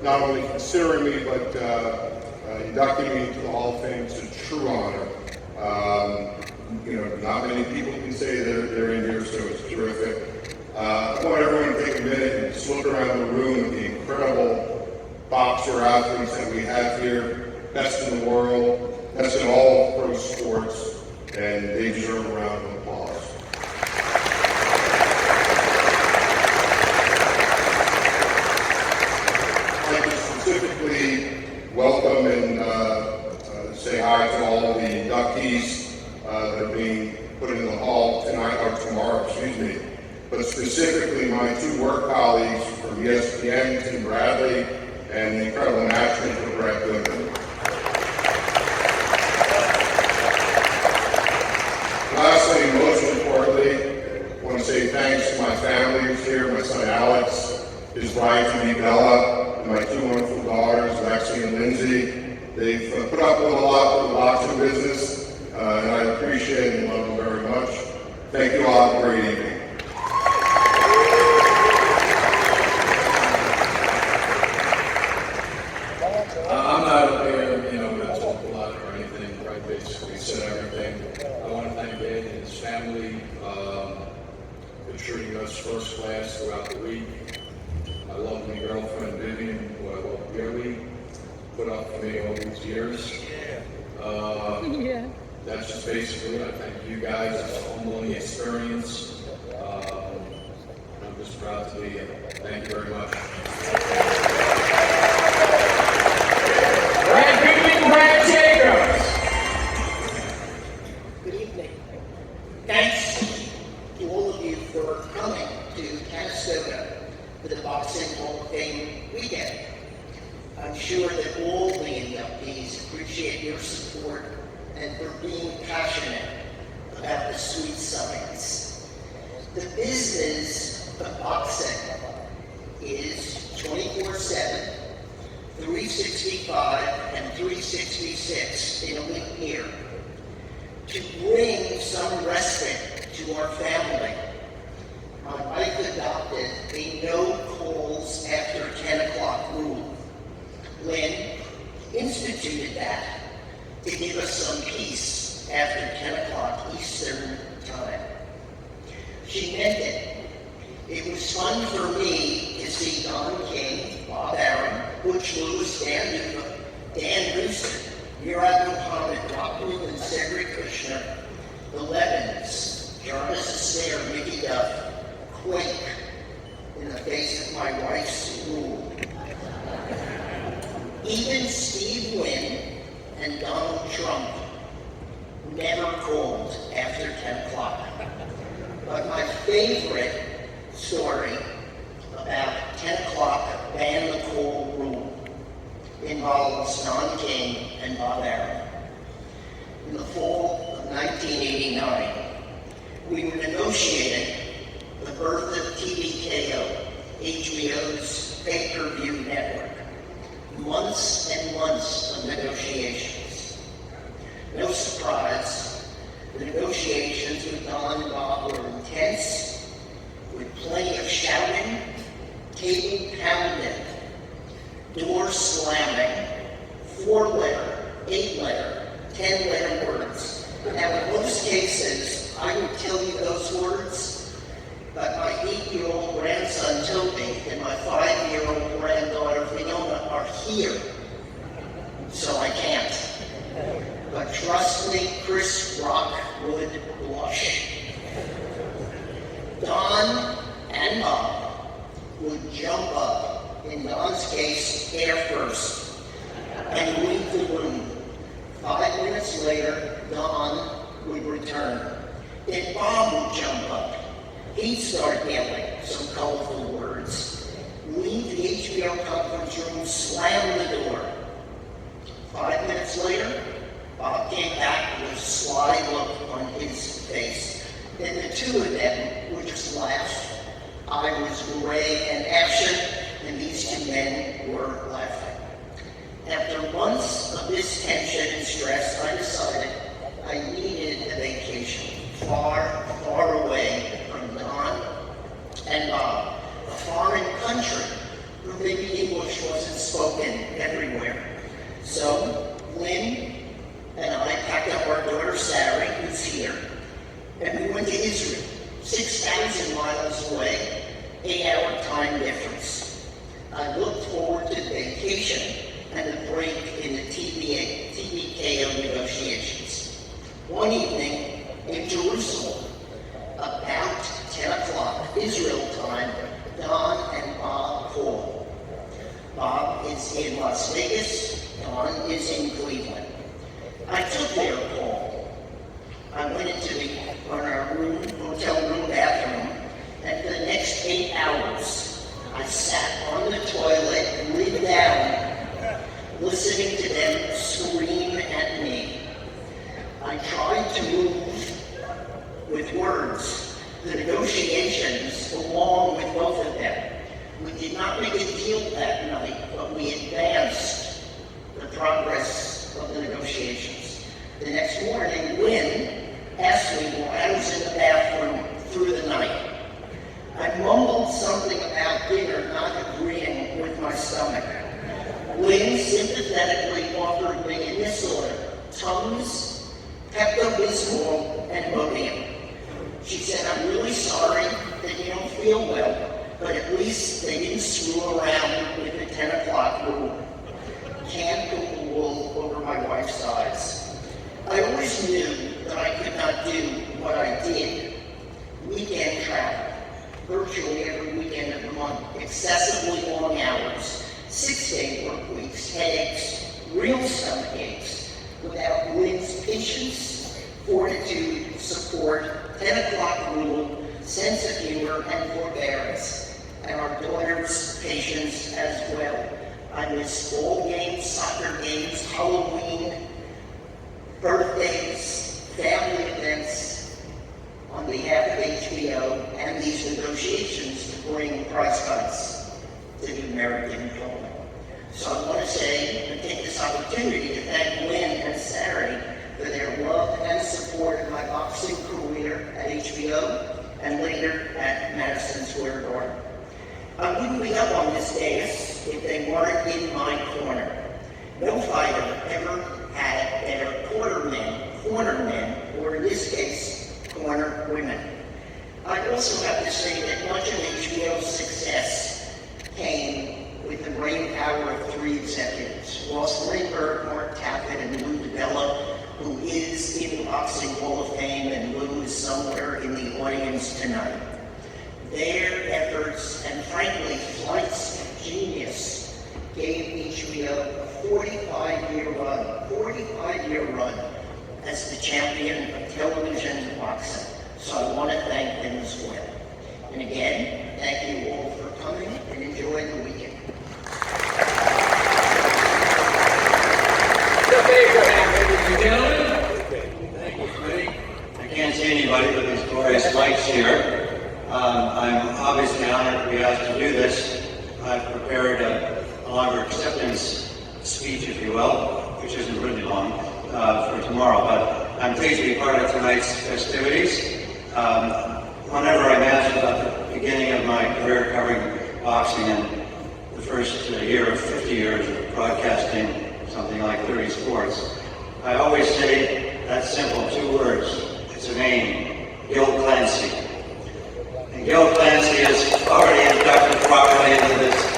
not only considering me, but inducting me into the Hall of Fame. It's a true honor. Not many people can say they're in here, so it's terrific. I want everyone to take a minute and just look around the room at the incredible boxer athletes that we have here, best in the world, best in all pro sports, and they deserve a round of applause. I'd like to specifically welcome and say hi to all the inductees that are being put in the hall tonight, or tomorrow, but specifically my two work colleagues from ESPN, Tim Bradley, and the incredible matchmaker, Brett Goodman. Lastly, and most importantly, I want to say thanks to my family who's here, my son Alex, his wife, Bella, and my two wonderful daughters, Lexi and Lindsay. They've put up with a lot for the boxing business, and I appreciate and love them very much. Thank you all. Have a great evening. I'm not up here, to talk a lot or anything, right? Basically said everything. I want to thank Ed and his family for treating us first class throughout the week. My lovely girlfriend Vivian, who I love dearly, put up for me all these years. That's just basically it. I thank you guys. It's a humbling experience. I'm just proud to be here. Thank you very much. Good evening. Thanks to all of you for coming to Canastota for the Boxing Hall of Fame weekend. I'm sure that all the inductees appreciate your support and for being passionate about the sweet science. The business of boxing is 24/7, 365 and 366 in a leap year. To bring some respite to our family, my wife adopted a no calls after 10 o'clock rule. Lynn instituted that to give us some peace after 10 o'clock Eastern time. She meant it. It was fun for me to see Don King, Bob Aaron, Butch Lewis, Dan Rooster, Murad Muhammad, Rockwood, and Cedric Kushner, the Levins, Jarvis Astaire, Mickey Duff, quake in the face of my wife's rule. Even Steve Wynn and Donald Trump never called after 10 o'clock. But my favorite story about 10 o'clock ban the call rule involves Don King and Bob Aaron. In the fall of 1989, we were negotiating the birth of TVKO, HBO's pay-per-view network. Months and months of negotiations. No surprise, the negotiations with Don and Bob were intense, with plenty of shouting, table pounding, door slamming, 4-letter, 8-letter, 10-letter words. Now, in most cases, I would tell you those words, but my 8-year-old grandson Toby and my 5-year-old granddaughter Fiona are here, so I can't. But trust me, Chris Rock would blush. Don and Bob would jump up, in Don's case, air first, and leave the room. 5 minutes later, Don would return. Then Bob would jump up. He'd start yelling some colorful words, leave the HBO conference room, slam the door. 5 minutes later, Bob came back with a sly look on his face. Then the two of them would just laugh. I was gray and ashen, and these two men were laughing. After months of this tension and stress, I decided I needed a vacation, far, far away from Don and Bob, a foreign country where maybe English wasn't spoken everywhere. So Lynn and I packed up our daughter Sarah, who's here, and we went to Israel, 6,000 miles away, 8-hour time difference. I looked forward to the vacation and the break in the TBKO negotiations. One evening in Jerusalem, about 10 o'clock Israel time, Don and Bob called. Bob is in Las Vegas, Don is in Cleveland. I took their call. I went into our hotel room bathroom, and for the next 8 hours, I sat on the toilet, lid down, listening to them scream at me. I tried to move with words the negotiations along with both of them. We did not make a deal that night, but we advanced the progress of the negotiations. The next morning, Lynn asked me why I was in the bathroom through the night. I mumbled something about dinner not agreeing with my stomach. Lynn sympathetically offered me a disorder, Tums, Pepto-Bismol, and Modium. She said, I'm really sorry that you don't feel well, but at least they didn't screw around with the 10 o'clock rule. Can't put the wool over my wife's eyes. I always knew that I could not do what I did. Weekend travel, virtually every weekend of the month, excessively long hours, 6-day work weeks, headaches, real stomach aches, without Lynn's patience, fortitude, support, 10 o'clock rule, sense of humor, and forbearance, and our daughter's patience as well. I missed all games, soccer games, Halloween, birthdays, family events on behalf of HBO and these negotiations to bring price cuts to the American public. So I want to say and take this opportunity to thank Lynn and Sarah for their love and support of my boxing career at HBO and later at Madison Square Garden. I wouldn't be up on this dais if they weren't in my corner. No fighter ever had better cornermen, or in this case, corner women. I also have to say that much of HBO's success came with the brain power of 3 executives, Ross Greenberg, Mark Taffet, and Lou DiBella, who is in the Boxing Hall of Fame, and Lou is somewhere in the audience tonight. Their efforts and, frankly, flights of genius gave HBO a 45-year run as the champion of television boxing. So I want to thank them as well. And again, thank you all for coming and enjoy the weekend. Ladies and gentlemen. Thank you, Freddie. I can't see anybody with these glorious lights here. I'm obviously honored to be asked to do this. I've prepared a longer acceptance speech, if you will, which isn't really long, for tomorrow, but I'm pleased to be part of tonight's festivities. Whenever I'm asked about the beginning of my career covering boxing and the first year of 50 years of broadcasting something like 30 sports, I always say that simple 2 words. It's a name, Gil Clancy. And Gil Clancy is already inducted properly into this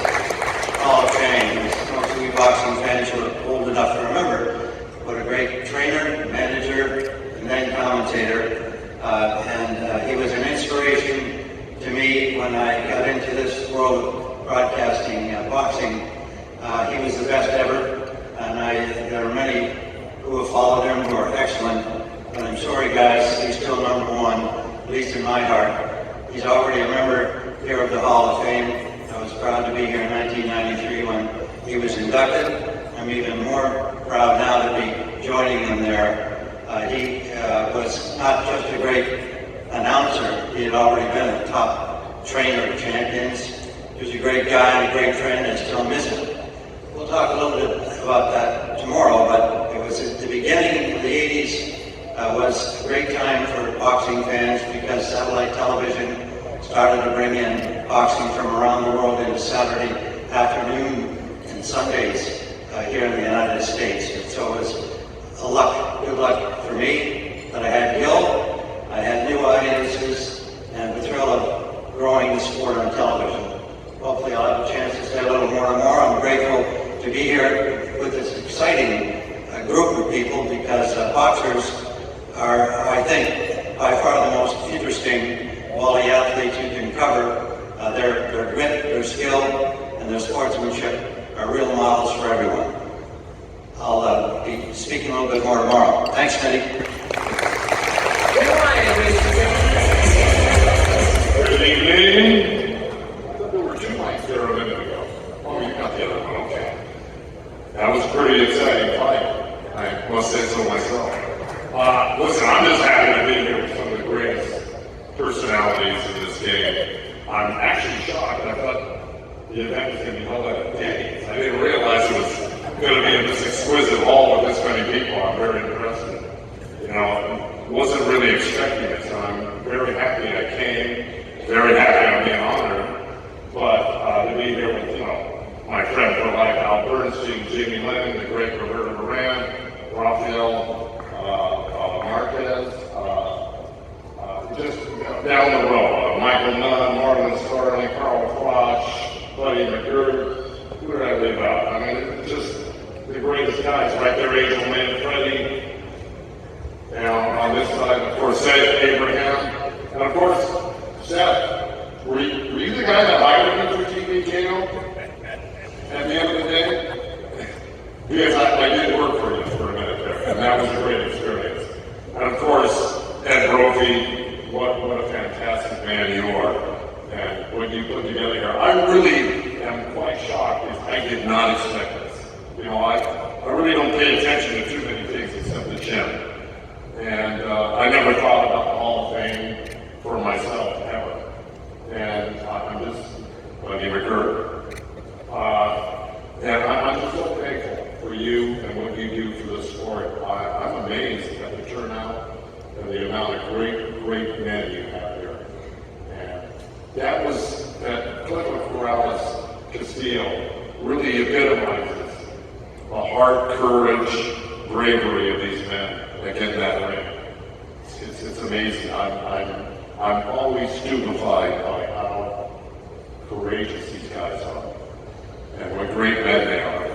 Hall of Fame. Most of you boxing fans who are old enough to remember what a great trainer, manager, and then commentator. And he was an inspiration to me when I got into this world of broadcasting boxing. He was the best ever, and there are many who have followed him who are excellent. But I'm sorry, guys, he's still number 1, at least in my heart. He's already a member here of the Hall of Fame. I was proud to be here in 1993 when he was inducted. I'm even more proud now to be joining him there. He was not just a great announcer, he had already been a top trainer of champions. He was a great guy and a great friend, and still miss him. We'll talk a little bit about that tomorrow, but it was at the beginning of the 80s was a great time for boxing fans because satellite television started to bring in boxing from around the world into Saturday afternoon and in some days here in the United States. And so it was good luck for me that I had Gil, I had new audiences, and the thrill of growing the sport on television. Hopefully I'll have a chance to say a little more and more. I'm grateful to be here with this exciting group of people because boxers are, I think, by far the most interesting of all the athletes you can cover. Their grit, their skill, and their sportsmanship are real models for everyone. I'll be speaking a little bit more tomorrow. Thanks, Mitty. Good evening. I thought there were two mics there a minute ago. Oh, you got the other one, okay. That was a pretty exciting fight. I must say so myself. Listen, I'm just happy to be here with some of the greatest personalities in this game. I'm actually shocked. I thought the event was going to be held at a day. I didn't realize it was going to be in this exquisite hall with this many people. I'm very impressed. Wasn't really expecting it, so I'm very happy I came. Very happy I'm being honored. But to be here with, my friend for life, Al Bernstein, Jamie Lennon, the great Roberto Duran, Rafael Marquez, just down the road, Michael Nunn, Marlon Starling, Carl Frosch, Buddy McGirt, who did I leave out? I mean, it's just the greatest guys right there, Angel Man, Freddie, and on this side, of course, Seth Abraham, and of course, Seth, were you the guy that hired me for TV channel at the end of the day? Because I did work for you for a minute there, and that was a great experience. And of course, Ed Brophy, what a fantastic man you are, and what you put together here. I really am quite shocked because I did not expect this. I really don't pay attention to too many things except the gym. And I never thought about the Hall of Fame for myself, ever. And I'm just, Buddy McGirt. And I'm just so thankful for you and what you do for the sport. I'm amazed at the turnout and the amount of great men you have here. And that clip of Corrales Castillo really epitomizes the heart, courage, bravery of these men that get in that ring. It's amazing. I'm always stupefied by how courageous these guys are and what great men they are.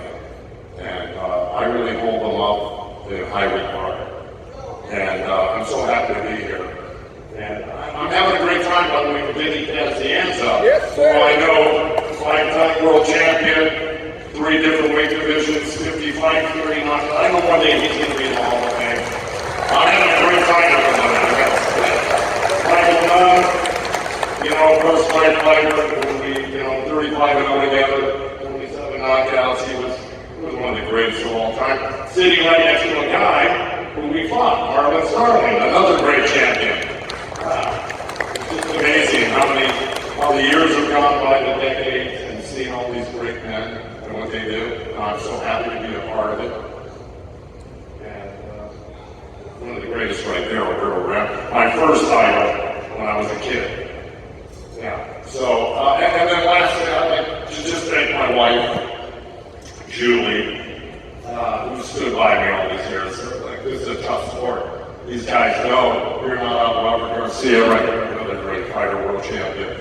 And I really hold them up in high regard. And I'm so happy to be here. And I'm having a great time, by the way, Vinny has the hands up. Yes, sir. Who I know, 5-time world champion, 3 different weight divisions, 55, 30 knockouts. I know one day he's going to be in the Hall of Fame. I'm having a great time with him. Michael Nunn, first fight fighter, when we, 35-0 together, 27 knockouts. He was one of the greatest of all time. Sitting right next to a guy who we fought, Marlon Starling, another great champion. It's just amazing how the years have gone by, the decades, and seeing all these great men and what they do. I'm so happy to be a part of it. And one of the greatest right there, my first title when I was a kid. Yeah. So, and then lastly, I'd like to just thank my wife, Julie, who stood by me all these years. This is a tough sport. These guys know you're not out Robert Garcia, right there, another great fighter, world champion.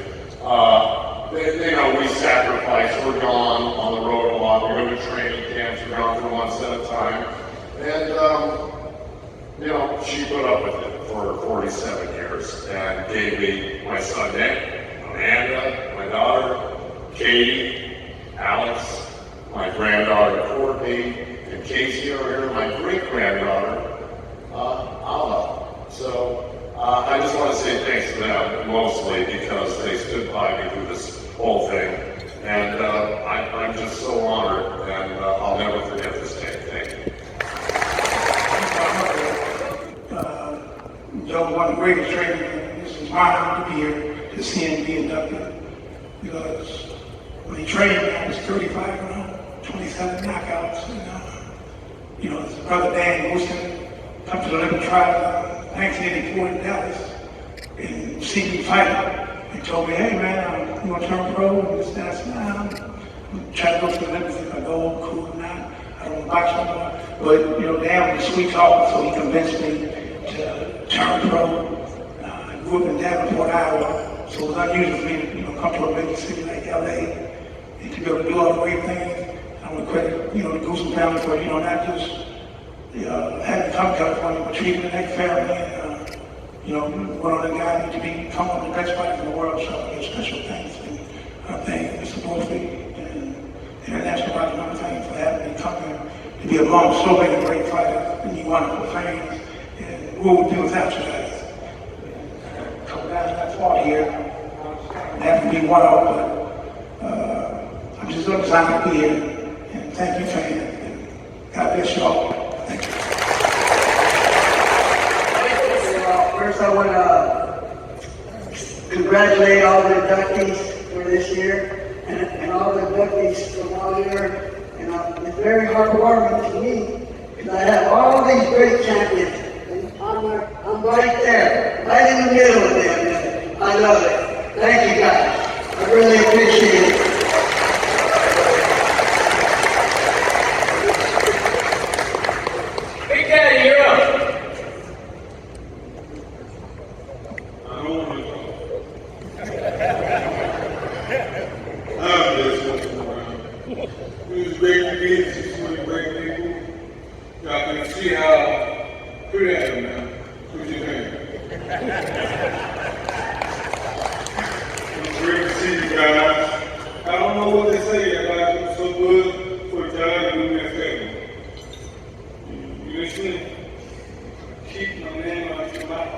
They know we sacrifice. We're gone on the road a lot. We go to training camps. We're gone for months at a time. And, she put up with it for 47 years and gave me my son Nick, Amanda, my daughter, Katie, Alex, my granddaughter Courtney, and Casey are here, my great-granddaughter, Alma. So I just want to say thanks to them, mostly because they stood by me through this whole thing. And I'm just so honored, and I'll never forget this day. Thank you. Joe, one of the greatest trainers. This is my honor to be here to see him be inducted. Because when he trained, I was 35, 27 knockouts. And, his brother Dan Wilson come to the Olympic trial in 1984 in Dallas and see me fight. He told me, hey man, you want to turn pro? And this, that. I said, nah, I'm trying to go to the Olympics. If I go don't box no more. But, you know, Dan was a sweet talker, so he convinced me to turn pro. I grew up in Davenport, Iowa, so it was unusual for me to, you know, come to a big city like LA and to be able to do all the great things. I want to credit, you know, the Goosen family for, you know, not just having come to California, but treating the next family and, you know, one of the guys to become one of the best fighters in the world, so I give special thanks. And I thank Mr. Murphy and the International Boxing Hall of Fame for having me come here to be among so many great fighters and you wonderful fans. And what would we do without you guys? A couple guys got fought here. I have to be one of them, but I'm just so excited to be here. And thank you, fans. And God bless you all. Thank you. First, I want to congratulate all the inductees for this year and all the inductees from all year. And it's very heartwarming to me because I have all these great champions. And I'm right there, right in the middle of them. I love it. Thank you, guys. I really appreciate it. Big Daddy, you're up. It was great to meet you, so many great people. Y'all can see how pretty I am now. What's your name? It's great to see you guys. I don't know what to say, you guys are so good for the job you do that family. You listening? Keep my name out your mouth.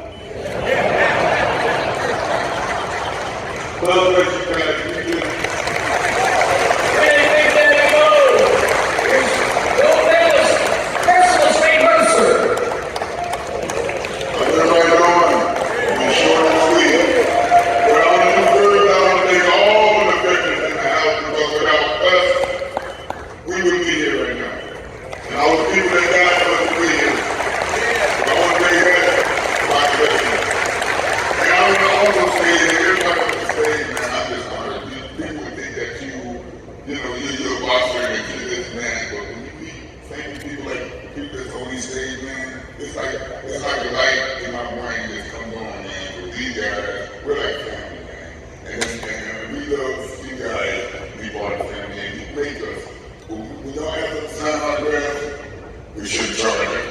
God bless you guys. You good. It's like a light in my brain that comes on, man. With these guys, we're like family, man. And we love you guys, we part of the family, and you make us. When y'all have to sign autographs, we shouldn't charge it.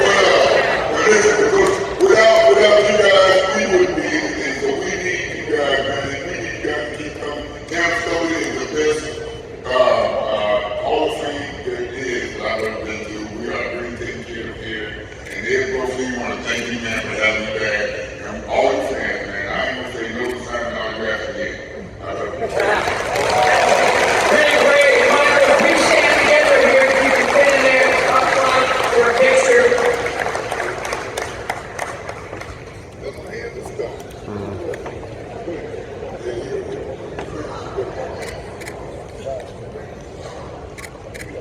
Well, listen, because without you guys, we wouldn't be anything. So we need you guys, man. And we need you guys to keep coming. Cam Stoley is the best Hall of Fame there is that I've ever been to. We are really taking care of here. And Ed Brophy, we want to thank you, man, for having me back. And all your fans, man. I ain't going to say no to signing autographs again. I love you. Anyway, Michael, we stand together here. You can fit in there up front for a picture.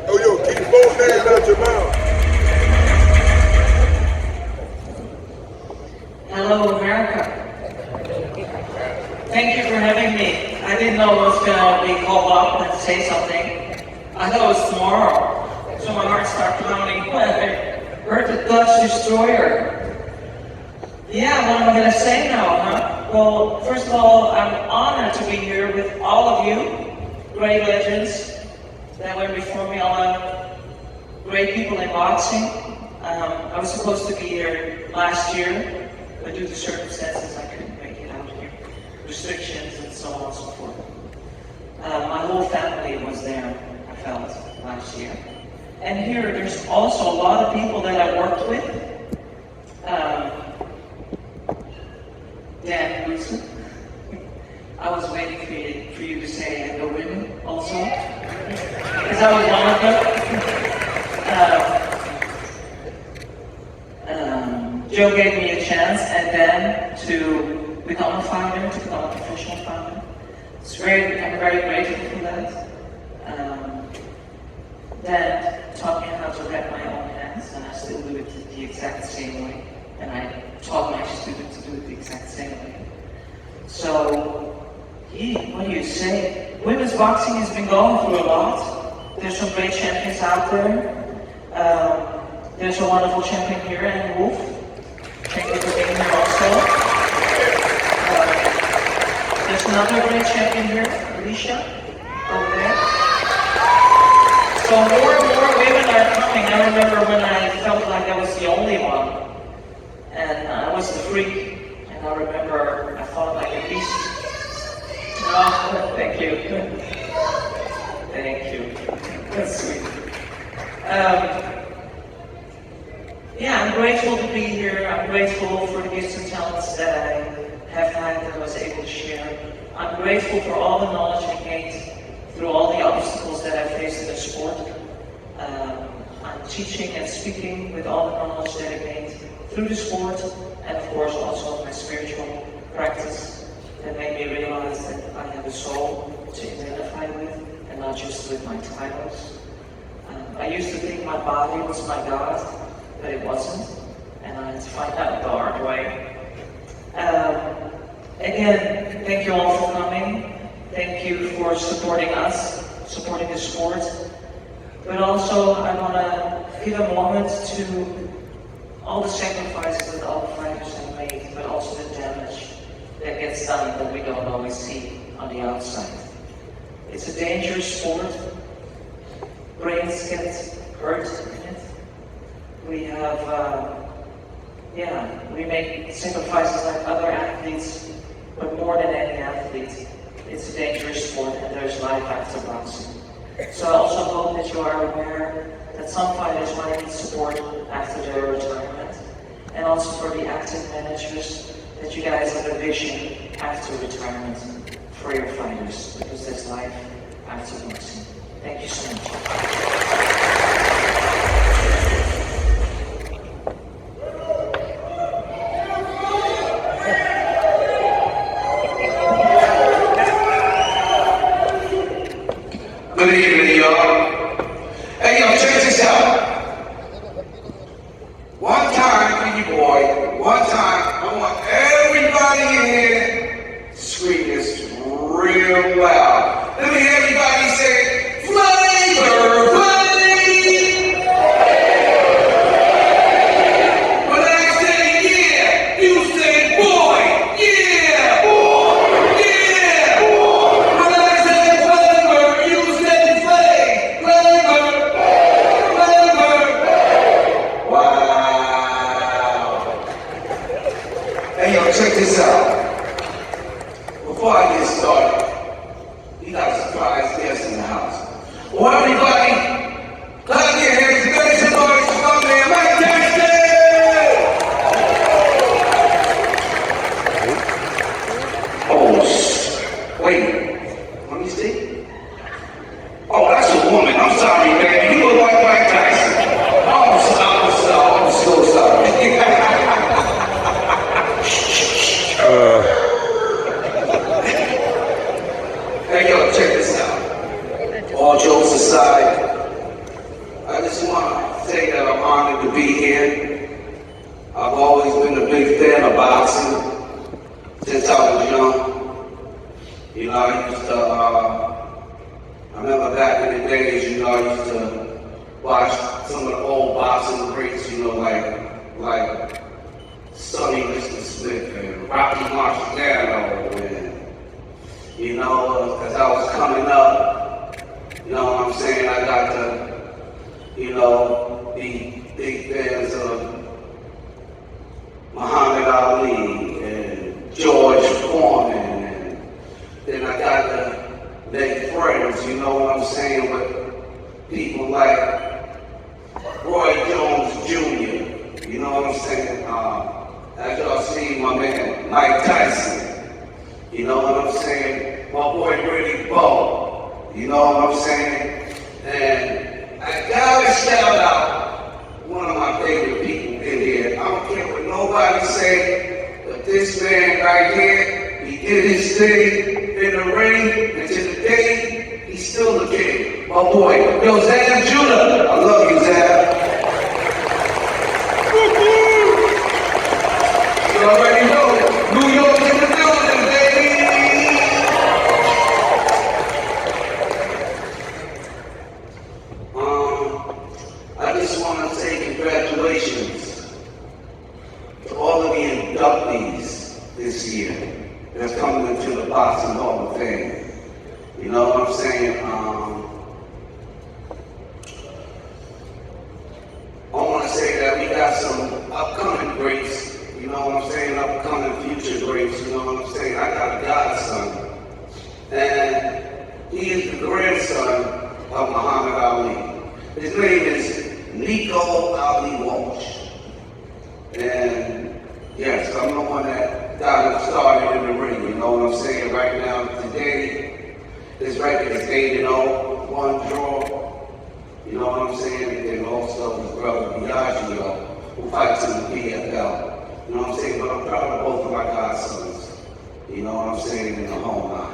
Oh, yo, keep your both hands out your mouth. Hello, America. Thank you for having me. I didn't know I was going to be called up and say something. I thought it was tomorrow. So my heart started pounding when I heard the Dutch destroyer. Yeah, what am I going to say now, huh? Well, first of all, I'm honored to be here with all of you, great legends that went before me, a lot of great people in boxing. I was supposed to be here last year, but due to circumstances, I couldn't make it out here. Restrictions and so on and so forth. My whole family was there, I felt, last year. And here, there's also a lot of people that I worked with. Dan Wilson. I was waiting for you to say and the women also, because I was one of them. Joe gave me a chance, and then to become a fighter, to become a professional fighter. I'm very grateful for that. Then taught me how to wrap my own hands, and I still do it the exact same way. And I taught my students to do it the exact same way. So, What do you say? Women's boxing has been going through a lot. There's some great champions out there. There's a wonderful champion here, IBHOF. Thank you for being here also. There's another great champion here, Alicia, over there. So more and more women are coming. I remember when I felt like I was the only one. And I was the freak. And I remember I fought like a beast. Oh, thank you. Thank you. That's sweet. Yeah, I'm grateful to be here. I'm grateful for the gifts and talents that I have had that I was able to share. I'm grateful for all the knowledge I gained through all the obstacles that I faced in the sport. I'm teaching and speaking with all the knowledge that I gained through the sport, and of course also my spiritual practice that made me realize that I have a soul to identify with and not just with my titles. I used to think my body was my God, but it wasn't, and I had to find out the hard way. Again, thank you all for coming. Thank you for supporting us, supporting the sport. But also, I want to give a moment to all the sacrifices that all the fighters have made, but also the damage that gets done that we don't always see on the outside. It's a dangerous sport. Brains get hurt in it. We have, we make sacrifices like other athletes, but more than any athlete, it's a dangerous sport and there's life after boxing. So I also hope that you are aware that some fighters might need support after their retirement, and also for the active managers, that you guys have a vision after retirement for your fighters, because there's life after boxing. Thank you so much. Good evening, y'all. Hey, yo, check this out. One time, P boy, one time, I want everybody in here to scream this real loud. Let me hear everybody say, flavor, flavor. When I say yeah, you say boy, yeah, boy, yeah. When I say flavor, you say flavor, flavor. Wow. Hey, yo, check this out. Before I get started, you got a surprise guest in the house. Well, everybody, clap your hands and make some noise for my man, Mike Tyson! Oh, wait, let me see. Oh, that's a woman. I'm sorry, baby. You look like Mike Tyson. I'm so sorry. Hey, yo, check this out. All jokes aside, I just want to say that I'm honored to be here. I've always been a big fan of boxing since I was young. You know, I used to, I remember back in the days, you know, I used to watch some of the old boxing greats, you know, like Sonny Liston Smith and Rocky Marciano, and, you know, as I was coming up, you know what I'm saying, I got to, you know, be big fans of Muhammad Ali and George Foreman, and then I got to make friends, you know what I'm saying, with people like Roy Jones Jr., you know what I'm saying, as y'all see, my man Mike Tyson, you know what I'm saying, my boy Brady Bo, you know what I'm saying, and I gotta shout out one of my favorite people in here. I don't care what nobody say, but this man right here, he did his thing in the ring, and to the day, he's still the king. My boy, yo, Zab Judah, I love you, Zab. You already know, New York in the building, baby. He is the grandson of Muhammad Ali. His name is Nico Ali Walsh. And yes, I'm the one that got him started in the ring, you know what I'm saying? Right now, today, his record is 8-0, 1 draw, you know what I'm saying? And then also his brother Biagio, who fights in the PFL, you know what I'm saying? But I'm proud of both of my godsons, you know what I'm saying, in the home line.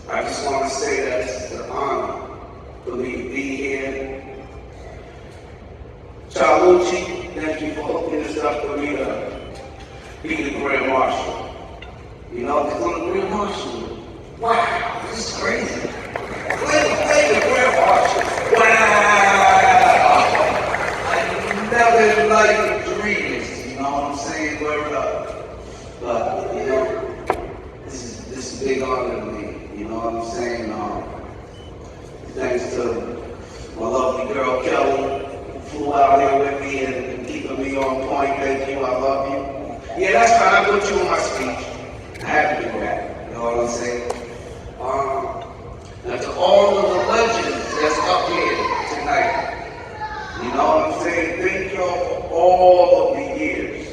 I just want to say that it's an honor for me to be here. Chaluchi, thank you for hooking this up for me to be the Grand Marshal. You know, they're going to Grand Marshal. Wow, this is crazy. Play the Grand Marshal. Wow! I never liked the dreams, you know what I'm saying? Word up. But, you know, this is a big honor to me. You know what I'm saying? Thanks to my lovely girl Kelly, who flew out here with me and keeping me on point. Thank you, I love you. Yeah, that's right, I put you in my speech. I had to do that. You know what I'm saying? And to all of the legends that's up here tonight, you know what I'm saying? Thank y'all for all of the years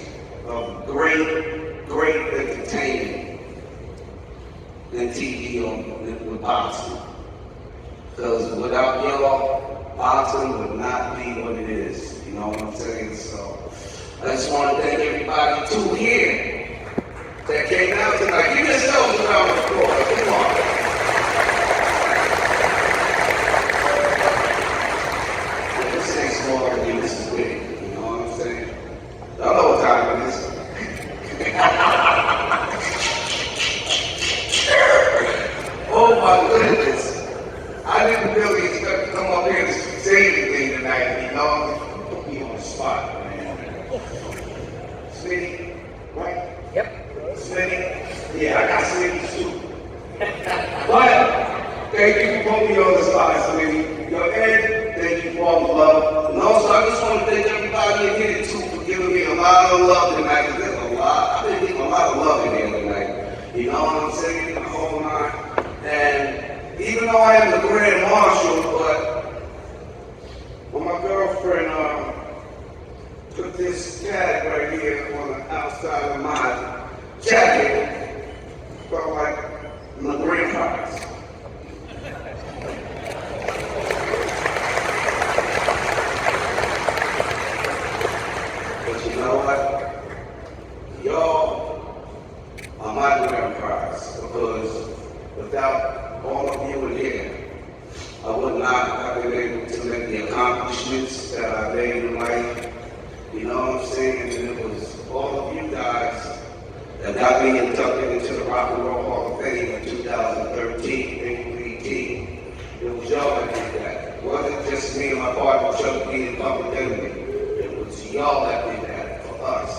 of great entertainment and TV with boxing. Because without y'all, boxing would not be what it is. You know what I'm saying? So I just want to thank everybody too here that came out tonight. Give yourselves a round of applause. Come on. Yeah, this ain't small to me, this is big. You know what I'm saying? I know what time it is. Oh my goodness. I didn't really expect to come up here and say anything tonight, you know? Put me on the spot, man. Smitty, right? Yep. Smitty? Yeah, I got Smitty too. But, thank you for putting me on the spot, Smitty. Yo, Ed, thank you for all the love. And also, I just want to thank everybody again too for giving me a lot of love tonight. Because there's a lot, I've been getting a lot of love in here tonight. You know what I'm saying? The whole nine. And even though I am the Grand Marshal, but when my girlfriend put this tag right here on the outside of my jacket, felt like my Grand Prize. But you know what? Y'all are my Grand Prize because without all of you in here, I would not have been able to make the accomplishments that I made in life. You know what I'm saying? And it was all of you guys that got me inducted into the Rock and Roll Hall of Fame in 2013, 2018. It was y'all that did that. It wasn't just me and my partner Chuck D and Public Enemy. It was y'all that did that for us.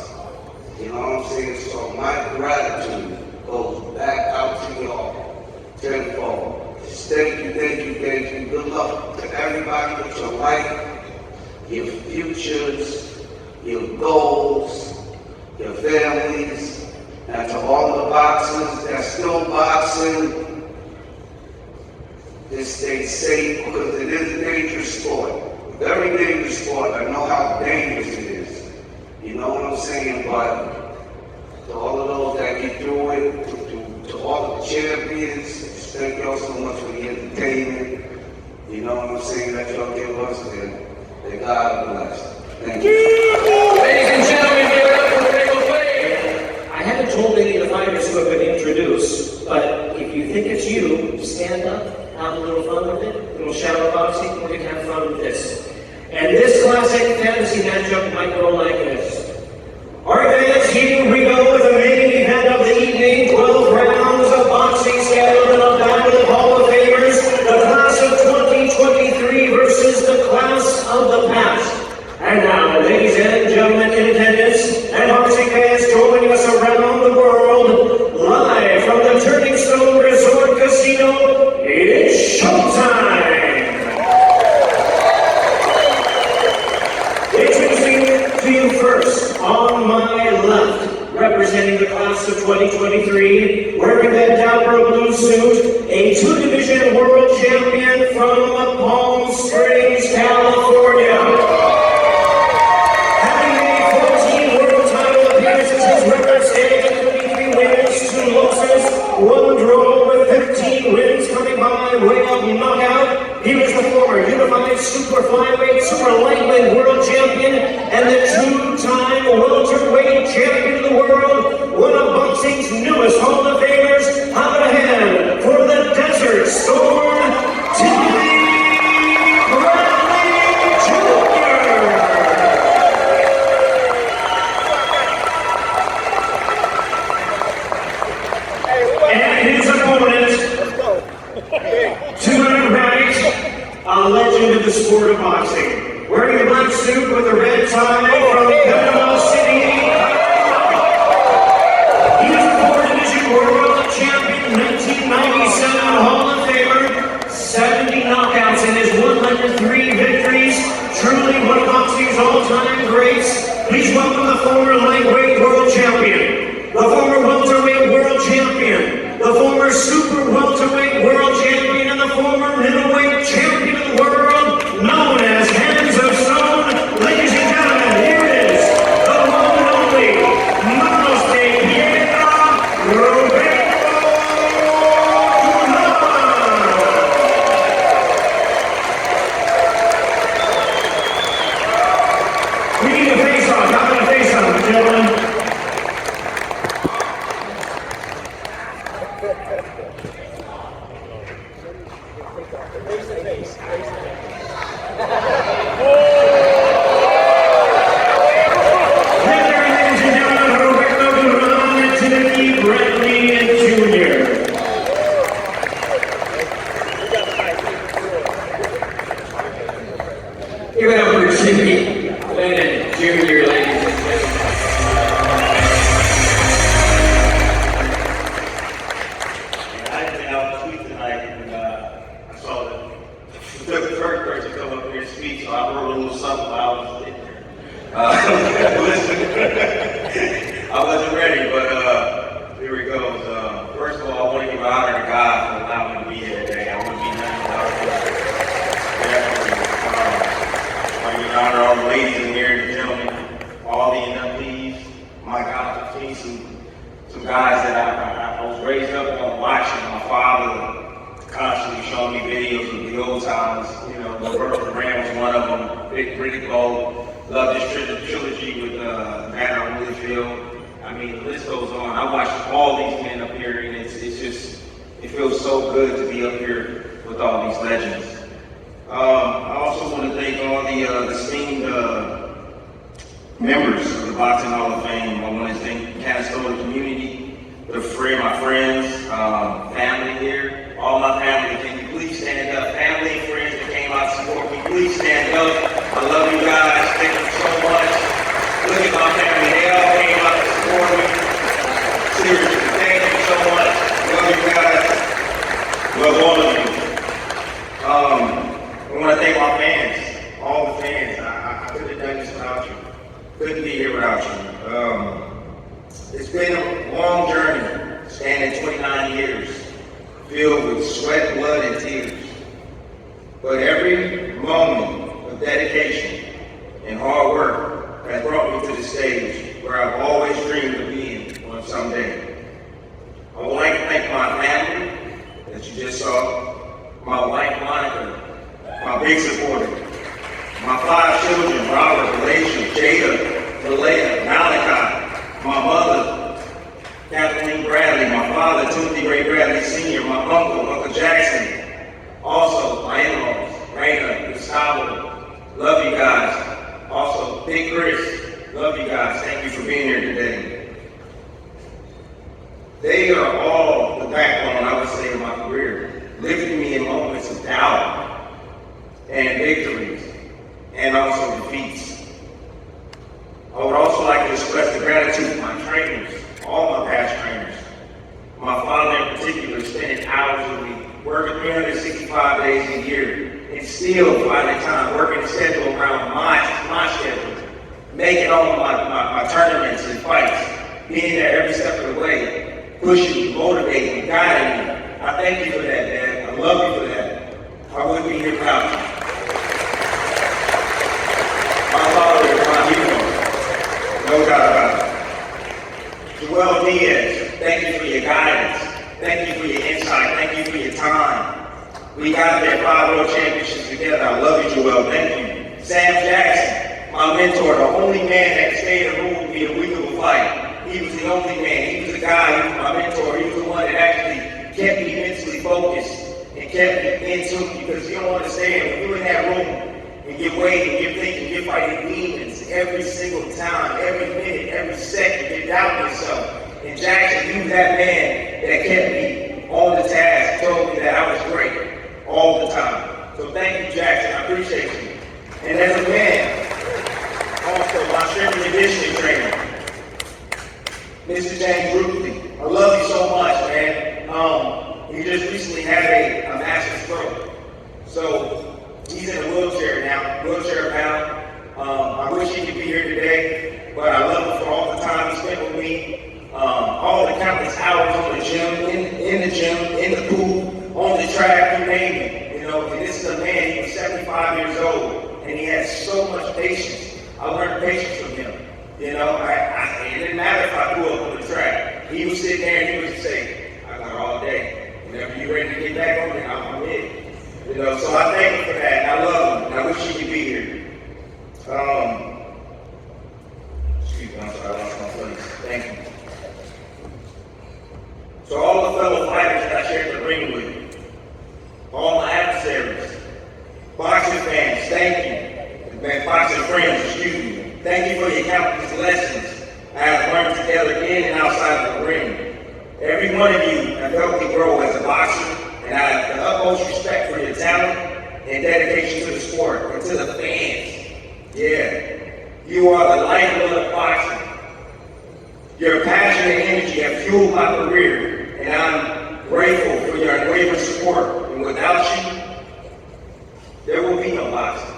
You know what I'm saying? So my gratitude goes back out to y'all. Tenfold. Thank you. Good luck to everybody with your life, your futures, your goals, your families, and to all the boxers that's still boxing, just stay safe because it is a dangerous sport. Very dangerous sport. I know how dangerous it is. You know what I'm saying? But to all of those that get through it, to all of the champions, thank y'all so much for the entertainment. You know what I'm saying? That y'all give us, and God bless. Thank you. Ladies and gentlemen, give it up for Banquet Play. I haven't told any of the fighters who have been introduced, but if you think it's you, stand up, have a little fun with it, a little shadow boxing, we're going to have fun with this. And this classic fantasy matchup might go like this. All right, fans, here we go with the main event of the evening, 12 rounds of boxing scheduled in a battle of Hall of Famers, the class of 2023 versus the class of the past. And now, ladies and gentlemen in attendance, and boxing fans joining us around the world, live from the Turning Stone Resort Casino, it's showtime! Introducing to you first, on my left, representing the class of 2023. suit, a two-division world champion from Palm Springs, California. Having made 14 world title appearances, his record stands at 23 wins, 2 losses, 1 draw, with 15 wins coming by way of knockout. He was the former unified super flyweight, super lightweight world champion, and the two-time welterweight champion of the world, one of boxing's newest Hall of Famers. How about a hand for the Desert Storm, Timothy Bradley Jr. And his opponent, to my right, a legend of the sport of boxing, wearing a black suit with a red tie from Panama City. He is a 4-division world champion, 1997 Hall of Famer, 70 knockouts in his 103 victories, truly one of boxing's all-time greats. Please welcome the former lightweight world champion, the former welterweight world champion, the former super welterweight world champion, and the former middleweight champion of the world, known as Hands of Stone. Ladies and gentlemen, here it is, the one and only Manos de Piedra, Roberto Duran. We need a face-off. How about a face-off, gentlemen? Give it up for Jimmy Lennon Jr., ladies and gentlemen. I didn't have a tweet tonight, and I saw that the third person come up here and speak, so I wrote a little something while I was sitting there. Listen, I wasn't ready, but here it goes. First of all, I want to give honor to God for allowing me to be here today. I want to be nothing without you. I want to honor all the ladies in here, the gentlemen, all the inductees. My God, I've seen some guys that I was raised up on watching. My father constantly showing me videos of the old times. You know, Roberto Duran was one of them. Big Pretty Bowl. Loved this trilogy with Vanna Holyfield. I mean, the list goes on. I watched all these men up here, and it's just, it feels so good to be up here with all these legends. I also want to thank all the esteemed members of the Boxing Hall of Fame. I want to thank the Canastota community, my friends, family here, all my family. Can you please stand up? Family and friends that came out to support me, please stand up. I love you guys. Thank you so much. Look at my family. They all came out to support me. Seriously, thank you so much. Love you guys. Love all of you. I want to thank my fans, all the fans. I couldn't have done this without you. Couldn't be here without you. It's been a long journey, spanning 29 years, filled with sweat, blood, and tears. But every moment of dedication and hard work has brought me to the stage where I've always dreamed of being on someday. I would like to thank my family that you just saw, my wife Monica, my big supporter, my 5 children, Robert, Alicia, Jada, Malaya, Malachi, my mother, Kathleen Bradley, my father, Timothy Ray Bradley Sr., my Uncle Jackson, also my in-laws, Raina, Gustavo, love you guys. Also, Big Chris, love you guys. Thank you for being here today. They are all the backbone, I would say, of my career, lifting me in moments of doubt and victories, and also defeats. I would also like to express the gratitude to my trainers, all my past trainers. My father in particular, spending hours with me, working 365 days a year, and still finding time, working the schedule around my schedule, making all of my tournaments and fights, being there every step of the way, pushing me, motivating me, guiding me. I thank you for that, Dad. I love you for that. I wouldn't be here without you. My father is my hero. No doubt about it. Joel Diaz, thank you for your guidance. Thank you for your insight. Thank you for your time. We got that 5 world championships together. I love you, Joel. Thank you. Sam Jackson, my mentor, the only man that stayed in the room with me the week of a fight. He was the only man. He was the guy. He was my mentor. He was the one that actually kept me mentally focused and kept me in tune, because you don't understand, when you're in that room and you're waiting, you're thinking, you're fighting demons every single time, every minute, every second, you're doubting yourself. And Jackson, he was that man that kept me on the task, told me that I was great all the time. So thank you, Jackson. I appreciate you. And as a man, also my strength and conditioning trainer, Mr. James Ruthie, I love you so much, man. He just recently had a massive stroke. So he's in a wheelchair now, wheelchair bound. I wish he could be here today, but I love him for all the time he spent with me. All the countless hours on the gym, in the gym, in the pool, on the track, you name it. You know, and this is a man, he was 75 years old, and he has so much patience. I learned patience from him. You know, it didn't matter if I grew up on the track. He would sit there and he would say, I got all day. Whenever you're ready to get back on it, I'm in. You know, so I thank him for that, and I love him, and I wish he could be here. Excuse me, I'm sorry, I lost my place. Thank you. So all the fellow fighters that I shared the ring with, all my adversaries, boxing fans, thank you. Man, boxing friends, excuse me. Thank you for your countless lessons I have learned together in and outside of the ring. Every one of you have helped me grow as a boxer, and I have the utmost respect for your talent and dedication to the sport and to the fans. Yeah, you are the lifeblood of boxing. Your passion and energy have fueled my career, and I'm grateful for your unwavering support. And without you, there will be no boxing.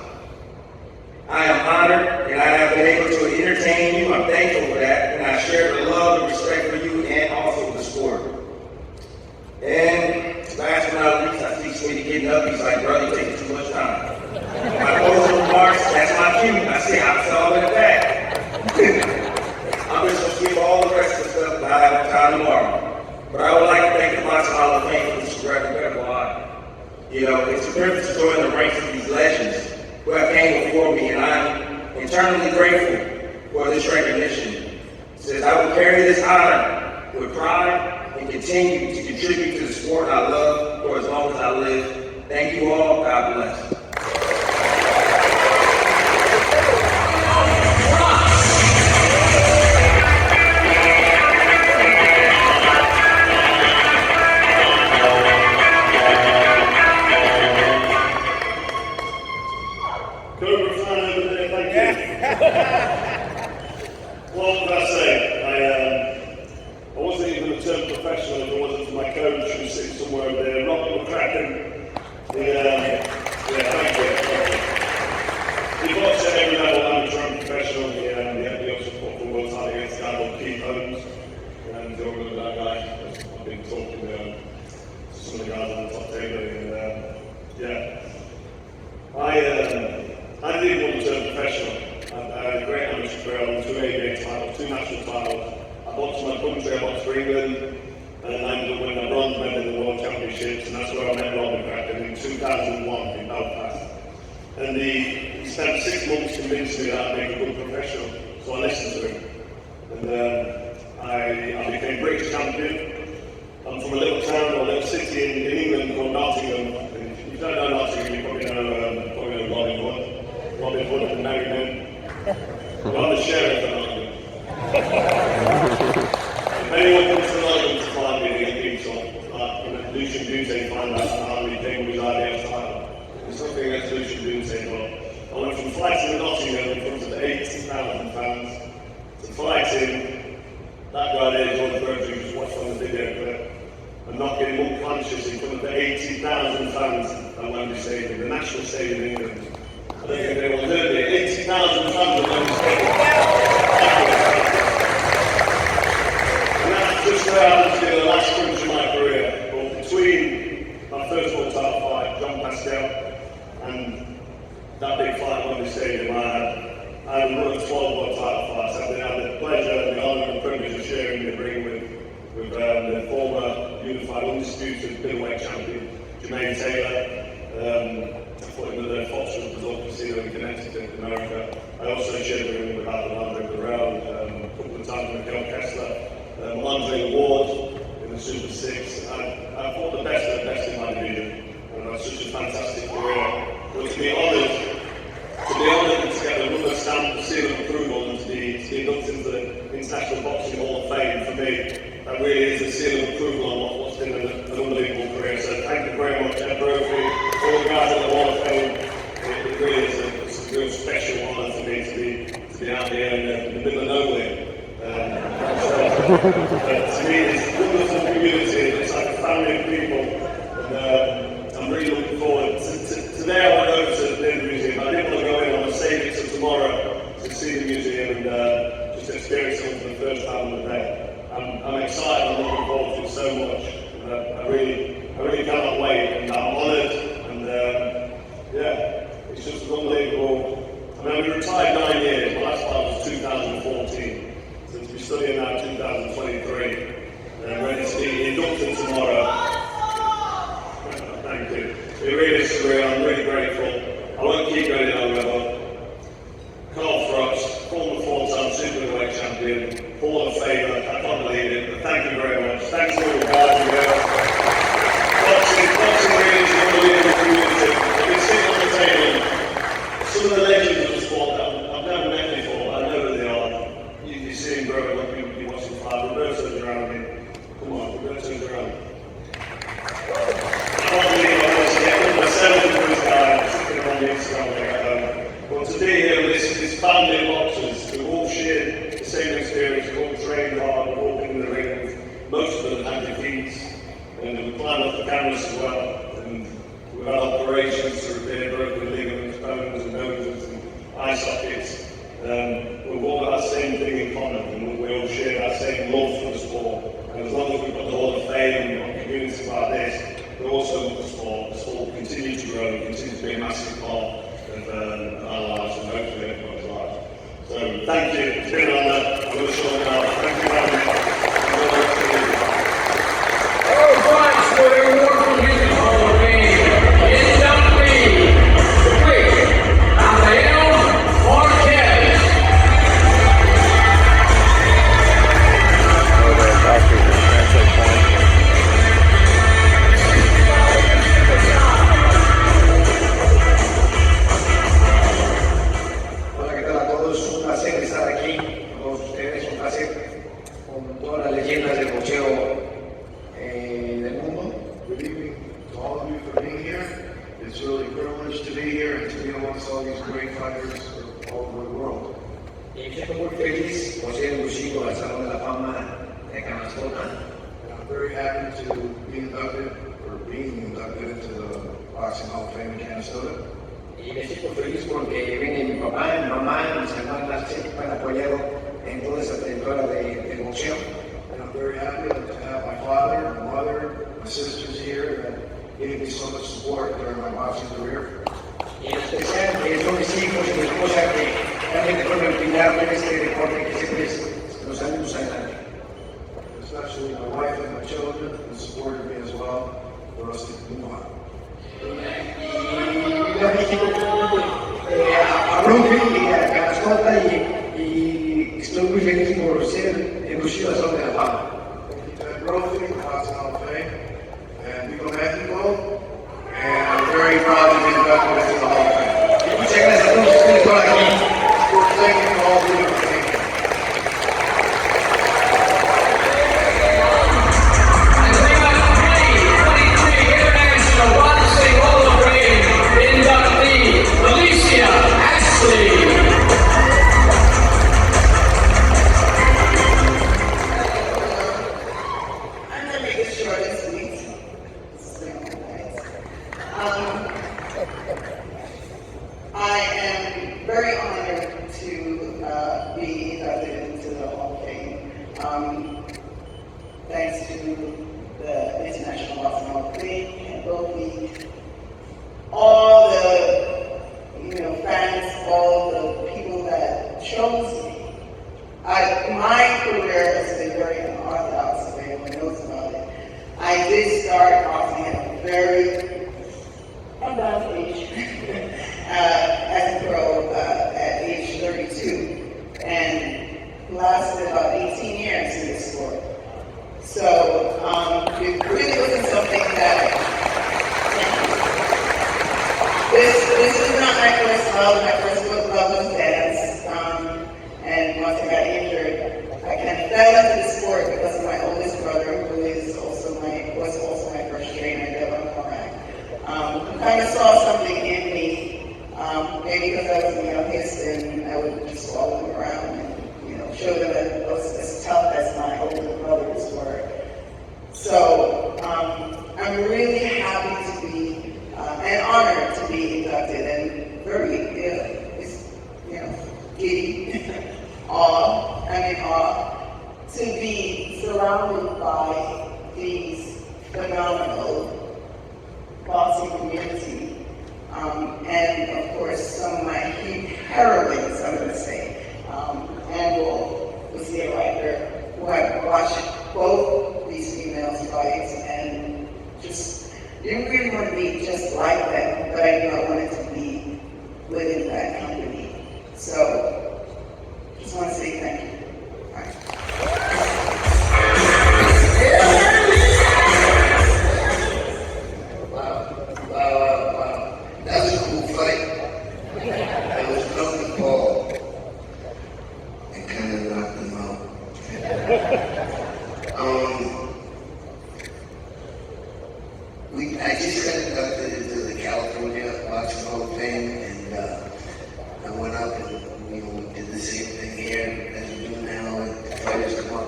I am honored, and I have been able to entertain you. I'm thankful for that, and I share the love and respect for you and also the sport. And last but not least, I see Sweetie getting up. He's like, brother, you're taking too much time. My closing remarks, that's my cue. I say, I'm all in the back. I'm just going to skip all the rest of the stuff, but I have time tomorrow. But I would like to thank the Boxing Hall of Fame for this incredible honor. You know, it's a privilege to join the ranks of these legends who have came before me, and I'm eternally grateful for this recognition. It says, I will carry this honor with pride and continue to contribute to the sport I love for as long as I live. Thank you all. God bless. What can I say? I wasn't even going to turn professional if it wasn't for my coach who's sitting somewhere over there, Rob McCracken. Yeah, thank you. He boxed at every level, amateur and professional. He also fought for world title against a guy called Keith Holmes. And you all remember that guy? I've been talking to some of the guys on the top table. I didn't want to turn professional. I had a great amateur career. I won 2 ABA titles, 2 national titles. I boxed my country, I boxed for England, and I ended up winning a bronze medal in the World Championships, and that's where I met Rob McCracken in 2001 in Belfast. And he spent 6 months convincing me that I'd make a good professional, so I listened to him. And I became British champion. I'm from a little town or a little city in England called Nottingham. And if you don't know Nottingham, you probably know Robin Hood. Robin Hood and Mary Moon. Well, I'm the sheriff of Nottingham. If anyone comes to Nottingham to find me, they get beat on. Lucian Dute find out how he came with his IBHOF title. There's something against Lucian Dute, but I went from fighting in Nottingham in front of 80,000 fans to fighting that guy there, George Burns, who just watched on the video clip, and not getting unconscious in front of the 80,000 fans at Wembley Stadium, the national stadium in England. I don't think anyone heard it. 80,000 fans at Wembley Stadium. And that's just where I was in the last crunch of my career. But between fantastic out. And that big fight on the stadium, I run a 12-volt title fight. So I've had the pleasure, the honour and the privilege of sharing the ring with the former unified undisputed middleweight champion, Jermaine Taylor. I fought him at the Foxwood Resort Casino in Connecticut, America. I also shared the ring with Andre Burrell, a couple of times with John Kessler, Andre Ward in the Super 6. I fought the best of the best in my division, and I had such a fantastic career. But to be honoured and to get another stamp of seal of approval and to be inducted into the International Boxing Hall of Fame, for me, that really is a seal of approval on what's been an unbelievable career. So thank you very much, Ed Brophy, all the guys at the Hall of Fame. It really is a real special honour for me to be out here in the middle of nowhere. To me, it's a wonderful community. It's like a family of people, and I'm really looking forward. Today I went over to the museum. I didn't want to go in. I want to save it till tomorrow to see the museum and just experience it for the first time of the day. I'm excited. I'm looking forward to it so much. And I really cannot wait. And I'm honoured. And it's just unbelievable. I mean, I've been retired 9 years. My last fight was 2014. So to be studying now 2023, and I'm ready to be inducted tomorrow. Thank you. It really is surreal. I'm really grateful. I won't keep going over, but Carl Frost, former four-time super middleweight champion, Hall of Famer. I can't believe it, but thank you very much. Thanks to all the guys and girls. Boxing really is an unbelievable community. I've been sitting on the table. Some of the legends of the sport that I've never met before, I know who they are. You see him growing up, you watch him fight. Roberto Durán. Come on, Roberto Durán. I can't believe I was getting myself into this guy, sitting on the Instagram there. But to be here with this family of boxers who all shared the same experience, who all trained hard, who all been in the ring, most of them had defeats, and we climbed up the cameras as well. And we've had operations to repair broken ligaments, bones and noses and eye sockets. We've all got that same thing in common, and we all share that same love for the sport. And as long as we've got the Hall of Fame and communities like this, but also with the sport will continue to grow and continue to be a massive part of our lives and hopefully everyone's lives. So thank you, it's been an honour. I'm going to show you now. Thank you very much. All right, so everyone from Music Hall of Fame, inductee, the great Rafael Marquez. Hola, ¿qué tal a todos? Un placer estar aquí con todos ustedes, un placer con todas las leyendas del boxeo del mundo. Good evening to all of you for being here. It's really a privilege to be here and to be amongst all these great fighters all over the world. Y me siento muy feliz por ser inducido al Salón de la Fama de Canastota. I'm very happy to be inducted, or being inducted into the Boxing Hall of Fame in Canastota. Y me siento feliz porque viene mi papá, mi mamá, mis hermanas siempre me han apoyado en toda esa trayectoria del boxeo. And I'm very happy to have my father, my mother, my sisters here that gave me so much support during my boxing career. Y en especial que son mis hijos y mi esposa que realmente fueron el pilar de este deporte que siempre nos salimos adelante. Especially my wife and my children who supported me as well for us to move on. Y a México, a Brooklyn y a Canastota y estoy muy feliz por ser inducido al Salón de la Fama. Ed Brophy, Boxing Hall of Fame, and Vigo Mexico, and I'm very proud to be inducted into the Hall of Fame. Muchas gracias a todos ustedes por aquí. Thank you for all being here. very about age as a pro at age 32 and lasted about 18 years in this sport. So it really wasn't something that, this is not my first love. My first love was dance. And once I got injured, I kind of fell into the sport because of my oldest brother, who is was also my first trainer, Dylan Morak. Who kind of saw something in me, maybe because I was the youngest and I would just follow them around and show them that I was as tough as my older brothers were. So I'm really happy to be and honored to be inducted and very giddy, awe to be surrounded by these phenomenal boxing community. And of course, some of my heroines, I'm going to say. Andrew was there right there, who I watched both these females fight and just didn't really want to be just like them, but I knew I wanted to be within that company. So, just want to say thank you. Wow. That was a cool fight. That was nothing Paul. And kind of knocked him out. I just got inducted into the California Boxing Hall of Fame, and I went up and we did the same thing here as we do now, and the fighters come up.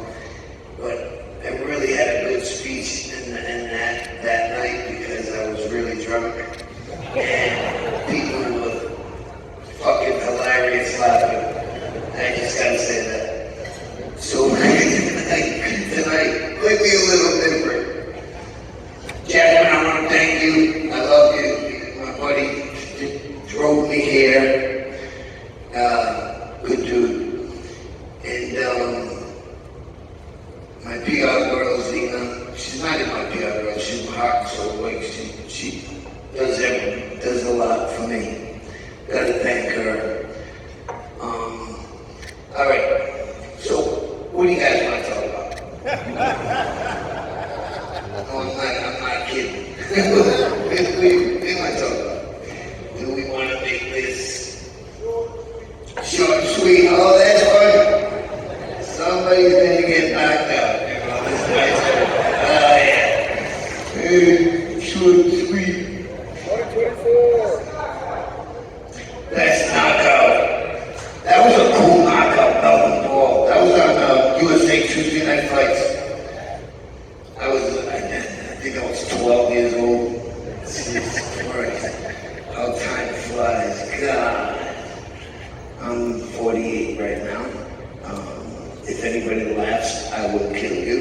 But I really had a good speech in that night because I was really drunk, and people were fucking hilarious laughing. I just gotta say that. So tonight might be a little different. Gentlemen, I want to thank you. I love you. My buddy drove me here. Good dude. And my PR girl, Zena, she's not in my PR girl. She's my heart and soul. Like she does a lot for me. Gotta thank her. All right. So, what do you guys want to talk about? I'm not kidding. We want to talk about. Do we want to make this short and sweet? Oh, that's fun. Somebody's going to get knocked out. Yeah. Short and sweet. 124. That's knockout. That was a cool knockout, Melvin Paul. That was on USA Tuesday Night Fights. I think I was 12 years old. Jesus Christ. How time flies. God. I'm 48 right now. If anybody laughs, I will kill you.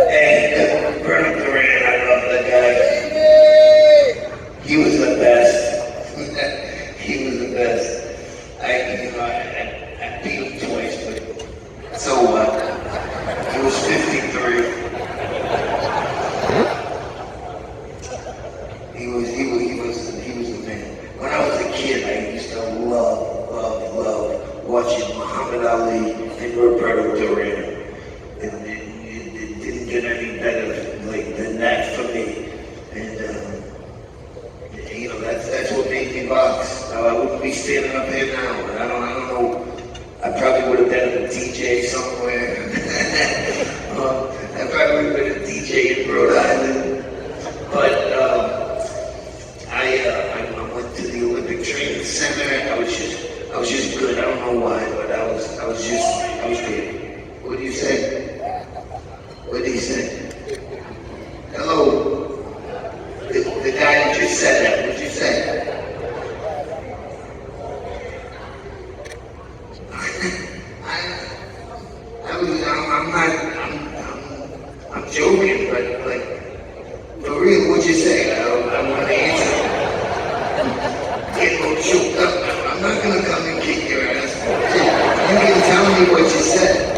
Hey, Bernard Duran, I love that guy. He was the best. He was the best. I beat him twice, but so what? He was 53. He was the man. When I was a kid, I used to love watching Muhammad Ali and Roberto Duran. And it didn't get any better than that for me. And that's what made me box. I wouldn't be standing up here now. I don't know. I probably would have been a DJ somewhere. I probably would have been a DJ in Rhode Island. But I went to the Olympic Training Center. I was just good. I don't know why, but I was good. What do you say? What did he say? Hello? The guy who just said that, what did you say? I'm joking, but for real, what'd you say? I want to answer. get choked up now. I'm not gonna come and kick your ass. You can tell me what you said.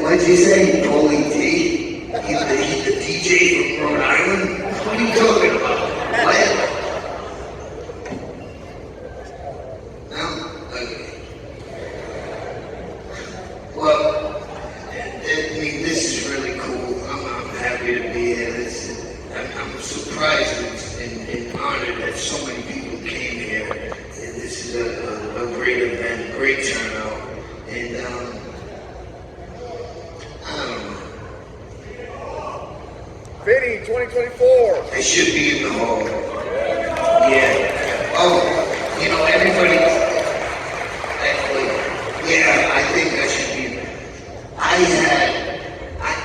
What'd you say, Paulie D? He's the DJ from Rhode Island? What are you talking about? What? No? Okay. Well, I mean, this is really cool. I'm happy to be here. I'm surprised and honored that so many people came here. And this is a great event, great turnout. And I don't know. Vinny, 2024. I should be in the hall. Yeah. Oh, you know, everybody. Yeah, I think I should be.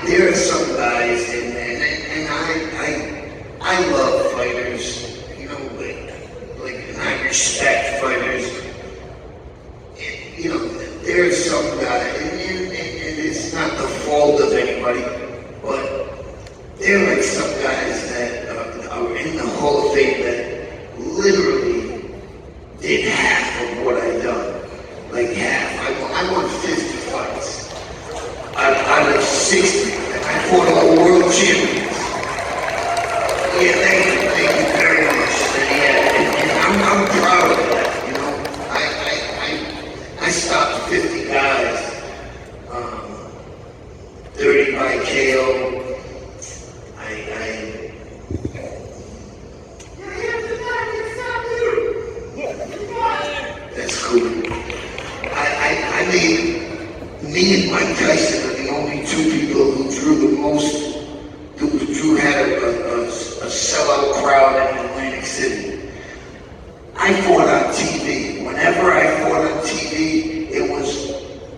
There are some guys, and I love fighters, you know, and I respect fighters. And, you know, there are some guys, and it's not the fault of anybody, but there are like some guys that are in the Hall of Fame that literally did half of what I've done. Like half. I won 50 fights. Out of 60. I fought all world champions. Yeah, thank you very much. And I'm proud of that, you know. I stopped 50 guys. 30 by KO. That's cool. I mean, me and Mike Tyson are the only two people who drew the most, who had a sellout crowd in Atlantic City. I fought on TV. Whenever I fought on TV, it was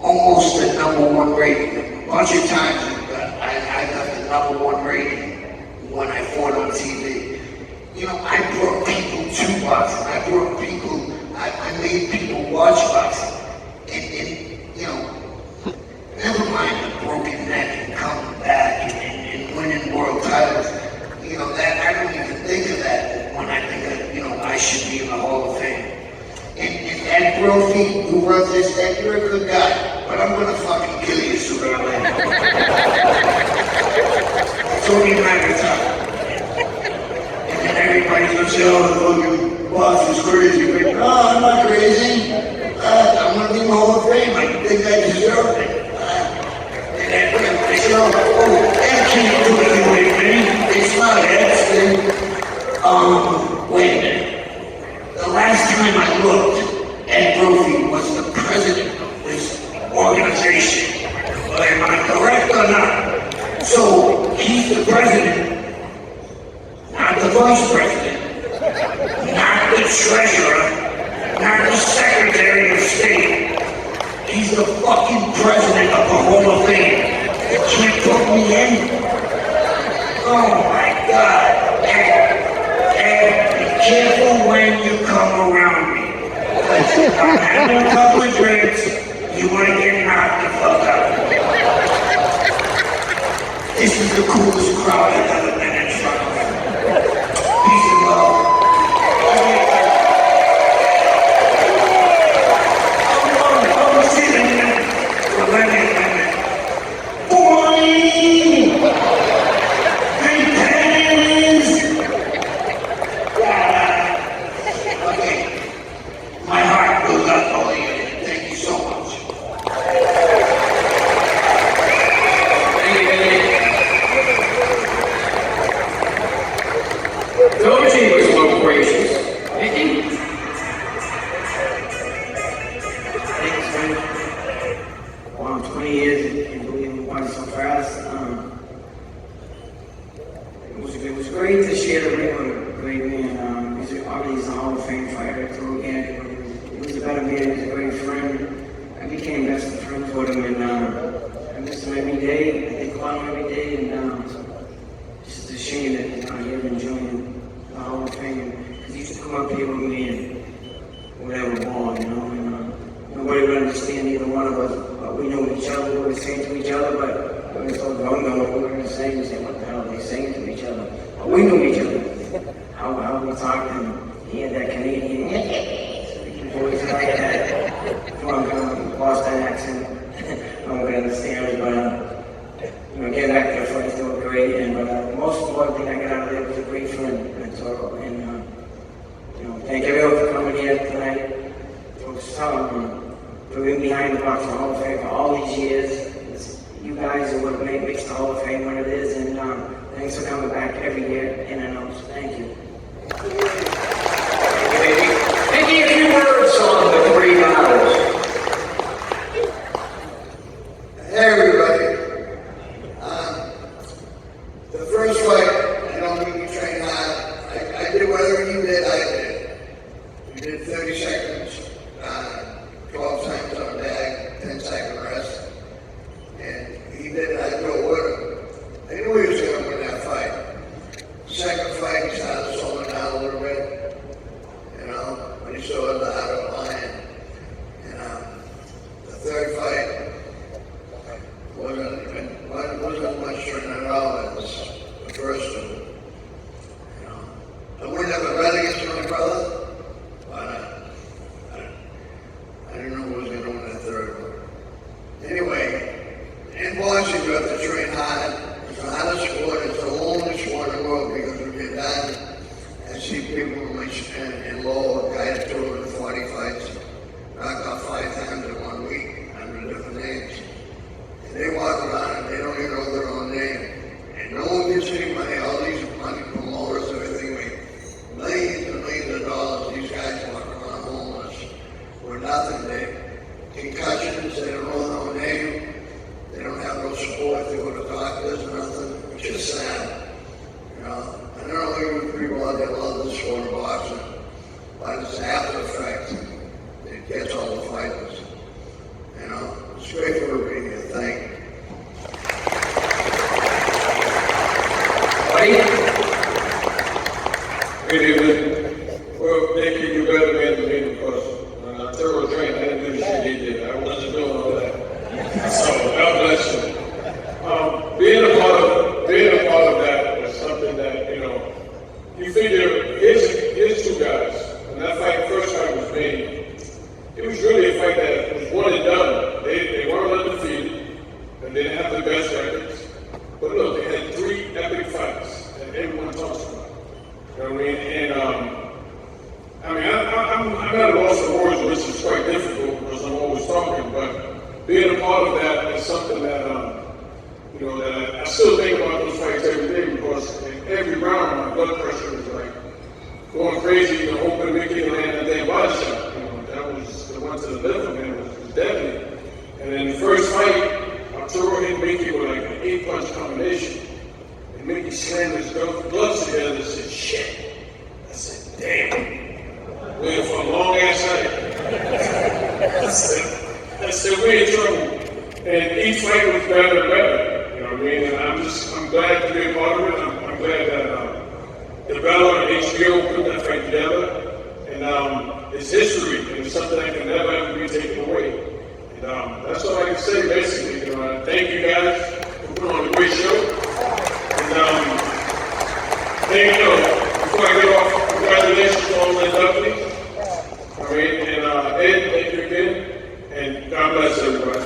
almost the #1 rating. A bunch of times I got the #1 rating when I fought on TV. You know, I brought people to boxing. I made people watch boxing. And you know, never mind the broken neck and coming back and winning world titles. You know, that I don't even think of that when I think of, you know, I should be in the Hall of Fame. And Ed Brophy, who runs this, Ed, you're a good guy, but I'm gonna fucking kill you sooner or later. It's only a matter of time. And then everybody's gonna say, oh, the fucking boss is crazy. But no, I'm not crazy. I'm gonna be in the Hall of Fame. I think I deserve it. And they say, oh, Ed can't do anything with me. It's not Ed's thing. Wait a minute. The last time I looked, Ed Brophy was the president of this organization. Well, am I correct or not? So he's the president, not the vice president, not the treasurer, not the Secretary of State. He's the fucking president of the Hall of Fame. You can't put me in? Oh my God. Ed, be careful when you come around me. I'm having a couple of drinks, you want to get knocked the fuck out. This is the coolest crowd I've ever been in front of. Peace and love. My heart goes out to all of you. Thank you so much. Doji was loquacious. Mickey? Thanks, man. Wow, 20 years, I can't believe it went so fast. It was great to share the ring with a great man. He's obviously a Hall of Fame fighter through again. He was a better man, he was a great friend. I became best of friends with him, and I miss him every day. I think about him every day, and it's just a shame that he's not here enjoying the Hall of Fame. Because he used to come up here with me and whatever ball, you know, and nobody would understand either one of us, but we knew each other, we were saying to each other, but when we told them, no, what we were saying, we said, what the hell are they saying to each other? But we knew each other. How we talked, and he had that Canadian voice like that, drunk Boston accent. Nobody understands, but getting back to the fight, they were great. And but most important thing I got out of it was a great friend, and thank everyone for coming here tonight. For being behind the box for Hall of Fame for all these years. You guys are what makes the Hall of Fame what it is, and thanks for coming back every year in and out. Thank you. Maybe a few words on the three battles. Hey everybody. The first fight, I don't mean you train hard. I did whatever you did, I did. We did 30 seconds, 12 times on a bag, 10-second rest. And he did it, I go with him. I knew he was going to win that fight. Second fight, he started slowing down a little bit, when he saw the heart of the lion. And the third fight wasn't much training at all as the first two. I would never bet against my brother, but I didn't know who was going to win that third one. Anyway, in boxing, you have to train hard. It's the hardest sport. It's the longest sport in the world because when you're done, I see people in low, a guy that 240 fights, knocked out 5 times in 1 week, under different names. And they walk around and they don't even know their own name. And no one gives any money. All these money promoters and everything make millions and millions of dollars. These guys walk around homeless with nothing. They concussions, they don't know their own name. They don't have no support. They go to doctors, nothing. It's just sad. I don't know if people out there love this sport of boxing, but it's an after effect. It gets all the fighters. It's great for being here. Thank you. Good evening. Well, thank you. You better man than me because when I thorough trained, I didn't do the shit he did. I wasn't doing all that. So God bless you. Being a part of that was something that you figure here's two guys. When that first fight was made, it was really a fight that was one and done. They weren't undefeated and they didn't have the best records. But look, they had 3 epic fights that everyone talks about. You know what I mean? And I'm not at a loss for words, which is quite difficult because I'm always talking, but being a part of that is something that, that I still think about those fights every day because in every round my blood pressure was like going crazy, hoping Mickey and land that damn body shot. That was the one to the liver, man, was deadly. And in the first fight, Arturo hit Mickey with like an 8-punch combination. And Mickey slammed his gloves together and said, shit. I said, damn. Waiting for a long ass night. I said, we're in trouble. And each fight was better and better. You know what I mean? And I'm glad to be a part of it. I'm glad that the Bella and HBO put that fight together. And it's history. And it's something that can never ever be taken away. And that's all I can say basically. Thank you guys for putting on a great show. And before I get off, congratulations to all the inductees. And Ed, thank you again. And God bless everybody.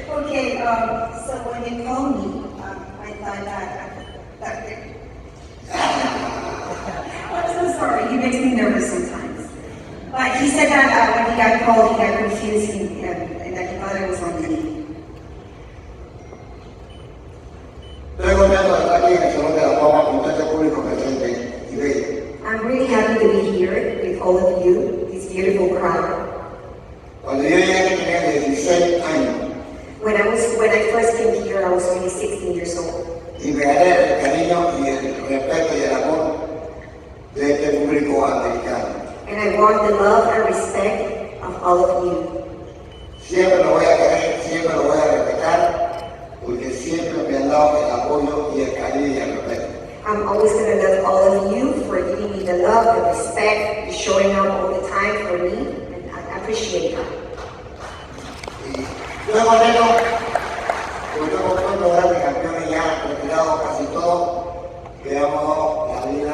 Okay, so when you called me, I thought that I'm so sorry, he makes me nervous sometimes. But he said that when he got called, he got confused and that he thought it was on me. I'm really happy to be here with all of you, this beautiful crowd. When I first came here, I was only 16 years old. Y veré el cariño y el respeto y el amor de este público americano. And I want the love and respect of all of you. Siempre lo voy a querer, siempre lo voy a respetar, porque siempre me han dado el apoyo y el cariño y el respeto. I'm always going to love all of you for giving me the love, the respect, the showing up all the time for me, and I appreciate that. Y luego de eso, pues yo con todos los grandes campeones ya retirados casi todos, que hemos dado la vida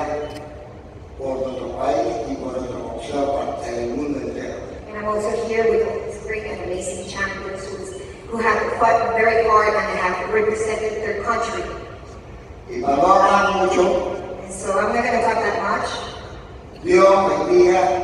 por nuestro país y por nuestra boxeo para el mundo entero. And I'm also here with all these great and amazing champions who have fought very hard and have represented their country. Y para no hablar mucho, And so I'm not going to talk that much. Dios bendiga